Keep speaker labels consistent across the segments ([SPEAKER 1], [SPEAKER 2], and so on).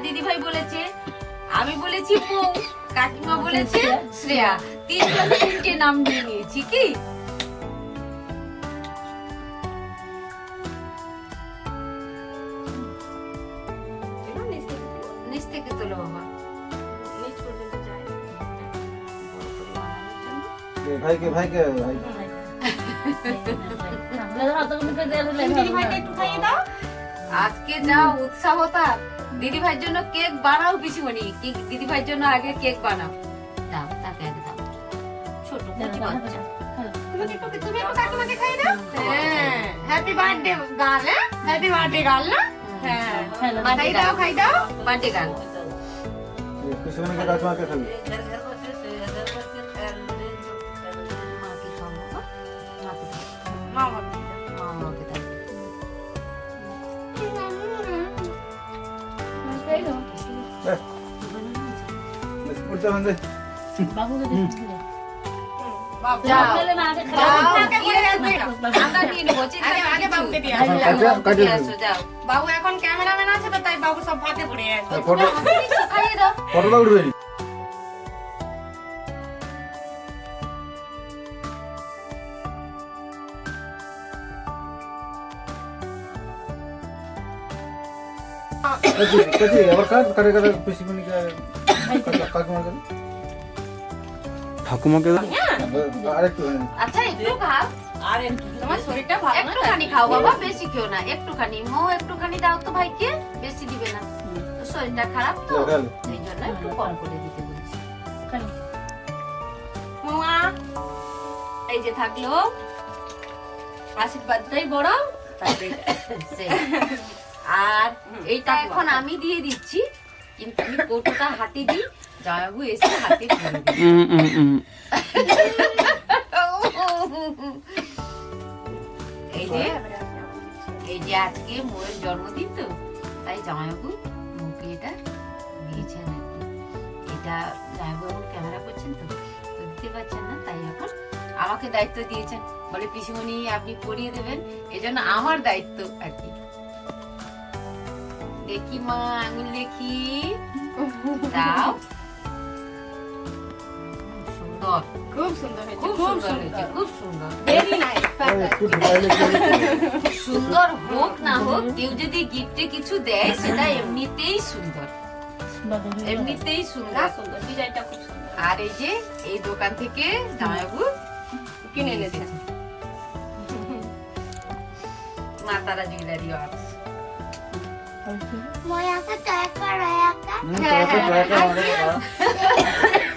[SPEAKER 1] দিদি ভাই বলেছে, আমি বলেছি মৌ, কাকিমা বলেছে শ্রেয়া। তিনজনে তিনটে নাম নিয়ে নিয়েছি। কি নিচ থেকে তোলো বাবা।
[SPEAKER 2] ভাইকে ভাই
[SPEAKER 1] আজকে যা উৎসাহতা, দিদি ভাইয়ের জন্য কেক বানাও পিসিমণি। দিদি ভাইয়ের জন্য আগে কেক বানাও। দাও তাকে আগে দাও। ছোট কুচি বাচ্চা।
[SPEAKER 3] তুমি একটু কাকিমাকে খাইয়ে দাও। হ্যাঁ, happy birthday girl. Happy birthday girl না? হ্যাঁ, খাই দাও।
[SPEAKER 1] Birthday girl.
[SPEAKER 2] পিছনে কাকিমাকে খাবি।
[SPEAKER 1] মাকে খাও বাবা। মাকে খাও।
[SPEAKER 3] মামা
[SPEAKER 1] মামাকে দাও।
[SPEAKER 2] উঠতে বান্ধে।
[SPEAKER 1] যাও।
[SPEAKER 3] বাবু এখন ক্যামেরাম্যান আছে তো, তাই বাবু সব ভাতে পড়ে আছে।
[SPEAKER 2] ফটোটা উঠবে। আবার কাটে পিসিমণি কাকিমাকে
[SPEAKER 4] ঠাকুমাকে
[SPEAKER 2] আরেকটু।
[SPEAKER 1] আচ্ছা একটু খাও।
[SPEAKER 3] তোমার শরীরটা ভালো না?
[SPEAKER 1] একটুখানি খাও বাবা, বেশি খেও না। একটুখানি মৌ, একটুখানি দাও তো ভাইকে, বেশি দিবে না। তো শরীরটা খারাপ তো, এই জন্য একটু কম করে দিতে বলছি।
[SPEAKER 3] মামা
[SPEAKER 1] এই যে থাকলো আশীর্বাদটাই বড়। সেই। আর এইটা এখন আমি দিয়ে দিচ্ছি, কিন্তু আমি কৌটোটা হাতে দিই, জামাইবাবু এসে হাতে ধরে দিই। এই যে আজকে মোয়ের জন্মদিন তো, তাই জামাইবাবু মুখে এটা দিয়েছেন আর কি। এটা জামাইবাবু এখন ক্যামেরা করছেন তো দিতে পারছেন না, তাই এখন আমাকে দায়িত্ব দিয়েছেন। বলে পিসিমণি আপনি পরিয়ে দেবেন, এজন্য আমার দায়িত্ব আর কি। দেখি মা, আঙুল দেখি, দাও। সুন্দর,
[SPEAKER 3] খুব সুন্দর হয়েছে,
[SPEAKER 1] খুব সুন্দর হয়েছে, খুব সুন্দর।
[SPEAKER 3] Very nice.
[SPEAKER 2] একটু ঢুকাইলে
[SPEAKER 1] সুন্দর হোক না হোক, কেউ যদি গিফটে কিছু দেয় সেটা এমনিতেই সুন্দর, এমনিতেই সুন্দর।
[SPEAKER 3] সুন্দর ডিজাইনটা খুব সুন্দর।
[SPEAKER 1] আর এই যে এই দোকান থেকে জামাইবাবু
[SPEAKER 3] কিনে এনেছে।
[SPEAKER 1] মা তারা জুয়েলারি ওয়ার্কস।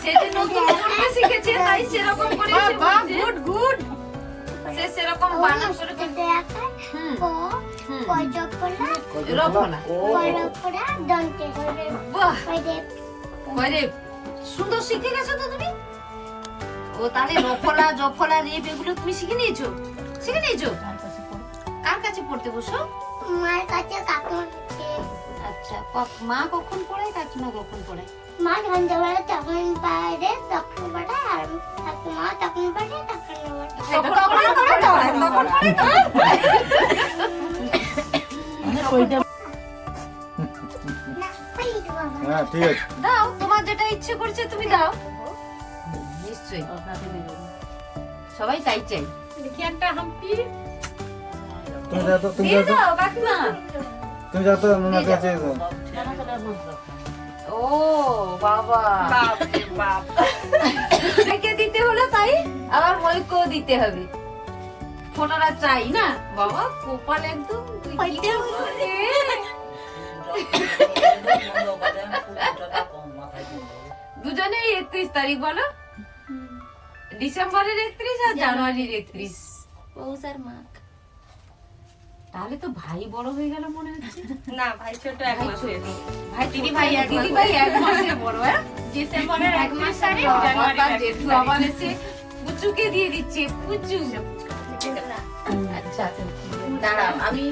[SPEAKER 1] সে যে নতুন করতে শিখেছে, তাই সেরকম করে সে বলছে।
[SPEAKER 3] Good good.
[SPEAKER 1] সে সেরকম বানান করে রফলা। বাহ, আরে সুন্দর শিখে গেছো তো তুমি। ও তাহলে রফলা জফলা রেপ এগুলো তুমি শিখে নিয়েছো? শিখে নিয়েছো? কার কাছে পড়তে বসো?
[SPEAKER 5] মায়ের কাছে কাকুমার কাছে।
[SPEAKER 1] আচ্ছা, মা কখন পড়ায়, কাকিমা কখন পড়ায়?
[SPEAKER 5] মা সন্ধ্যাবেলা তখন বাইরে তখন পড়ায়, আর কাকুমা তখন পড়ে তখন
[SPEAKER 2] হ্যাঁ ঠিক আছে।
[SPEAKER 1] দাও, তোমার যেটা ইচ্ছে করছে তুমি দাও। নিশ্চয়ই, সবাই তাই চাই।
[SPEAKER 3] দেখি একটা হাম্পি।
[SPEAKER 2] তুমি যাও তো,
[SPEAKER 1] দিয়ে দাও কাকিমা।
[SPEAKER 2] তুমি যাও তো ওনার কাছে যাও।
[SPEAKER 1] ও বাবা,
[SPEAKER 3] বাপ রে বাপ।
[SPEAKER 1] রেখে দিতে হলো, তাই আবার ময়কেও দিতে হবে। ফোটাটা চাই না বাবা, কপাল একদম তুই কি বললি? দুজনে 31 তারিখ বলো, ডিসেম্বরের 31 আর জানুয়ারির 31।
[SPEAKER 5] পৌষার মাঘ।
[SPEAKER 1] তাহলে তো ভাই বড় হয়ে গেল মনে হচ্ছে।
[SPEAKER 3] না ভাই ছোট, এক
[SPEAKER 1] ভাই
[SPEAKER 3] মাসের।
[SPEAKER 1] ভাই দিদি ভাই এক মাসে বড়। হ্যাঁ,
[SPEAKER 3] ডিসেম্বরের 1 মাস তারিখ,
[SPEAKER 1] বাবা,
[SPEAKER 3] জানুয়ারির 1
[SPEAKER 1] জেঠু আবার এসে পুচুকে দিয়ে দিচ্ছে, পুচু। আচ্ছা দাঁড়াও, আমি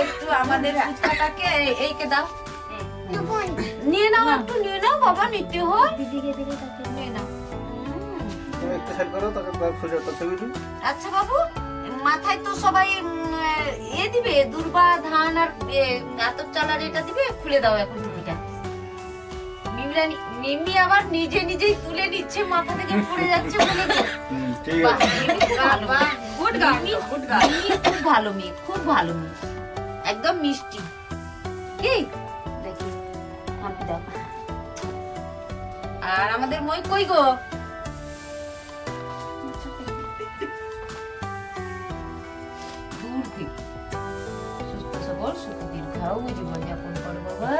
[SPEAKER 1] একটু আমাদের ফুচকাটাকে এইকে দাও, নিয়ে নাও, একটু নিয়ে নাও বাবা, নিতে হয়।
[SPEAKER 5] দিদিকে দিকে তাকে
[SPEAKER 1] নিয়ে নাও।
[SPEAKER 2] তুমি একটু সাইড করো, তাকে সোজা করতে হবে।
[SPEAKER 1] আচ্ছা বাবু, মাথায় তো সবাই দিবে, দুর্বা ধান আর আতপ চালার এটা দিবে, খুলে দাও এখন টুপিটা। মিমি আবার নিজে নিজেই তুলে নিচ্ছে, মাথা থেকে পড়ে যাচ্ছে বলে তো।
[SPEAKER 2] ঠিক
[SPEAKER 1] বাহ,
[SPEAKER 2] আছে
[SPEAKER 1] মিমি খুব ভালো মেয়ে।
[SPEAKER 3] গুড গার্ল,
[SPEAKER 1] মিমি
[SPEAKER 3] গুড গার্ল।
[SPEAKER 1] মিমি খুব ভালো মেয়ে, খুব ভালো মেয়ে, একদম মিষ্টি। কি দেখি হাম্পি দাও। আর আমাদের মই কই গো? দূর থেকে সুস্থ সবল সুখী দীর্ঘায়ু জীবনযাপন করো বাবা।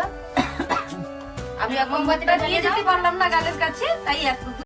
[SPEAKER 1] আমি এখন বাচ্চাটা নিয়ে যেতে পারলাম না গালের কাছে, তাই এত